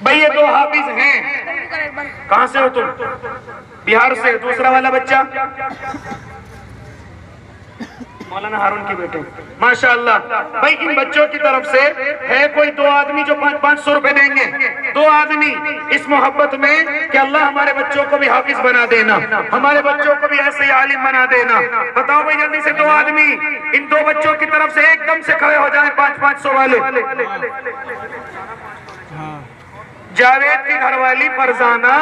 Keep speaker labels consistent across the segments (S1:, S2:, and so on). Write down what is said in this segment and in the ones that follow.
S1: भाई ये दो हाफिज हैं। कहां से हो तुम? बिहार से। दूसरा वाला बच्चा मौलाना हारून के बेटे, माशाअल्लाह। भाई इन बच्चों की तरफ से है कोई दो आदमी जो 500 रुपए देंगे? दो आदमी इस मोहब्बत में कि अल्लाह हमारे बच्चों को भी हाफिज बना देना, हमारे बच्चों को भी ऐसे आलिम बना देना। बताओ भाई जल्दी से दो आदमी इन दो बच्चों की तरफ से एकदम से खड़े हो जाए 500 वाले। जावेद की घरवाली फरजाना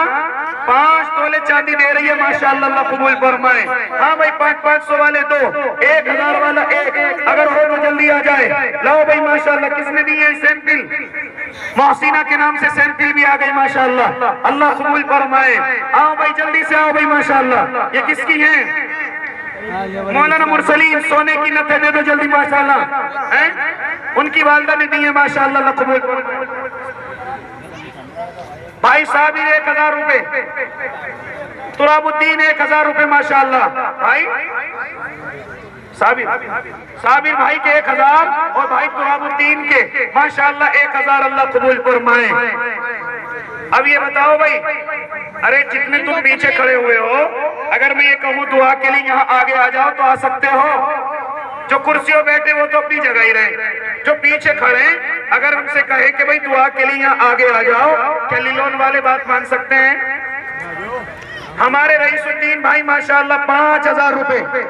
S1: 5 तोले चांदी दे रही है, माशाअल्लाह, अल्लाह कबूल फरमाए। हाँ भाई 500 वाले दो, 1000 वाला एक, अगर हो तो जल्दी आ जाए। लाओ भाई माशाअल्लाह। किसने दी है सैंपल? मोहसिना के नाम से सैंपल भी आ गई, माशाअल्लाह, अल्लाह कबूल फरमाए। आओ भाई जल्दी से आओ भाई, माशाअल्लाह। ये किसकी है? मौलाना मुरसलीन सोने की नथे दे दो जल्दी, माशाअल्लाह है, उनकी वालदा ने दी है, माशाअल्लाह, अल्लाह कबूल फरमाए। भाई साबिर 1000 रुपए, तुराबुद्दीन 1000 रुपए, माशाअल्लाह। भाई साबिर भाई के 1000 और भाई तुराबुद्दीन के माशाअल्लाह 1000, अल्लाह कबूल फरमाए। अब ये बताओ भाई, अरे जितने तुम पीछे खड़े हुए हो, अगर मैं ये कहूँ दुआ के लिए यहाँ आगे आ जाओ तो आ सकते हो? जो कुर्सियों बैठे वो तो अपनी जगह ही रहे, जो पीछे खड़े अगर उनसे कहे कि भाई दुआ के लिए यहाँ आगे आ जाओ, क्या लिलोन वाले बात मान सकते हैं? हमारे रईसुद्दीन भाई माशाअल्लाह 5000 रुपए।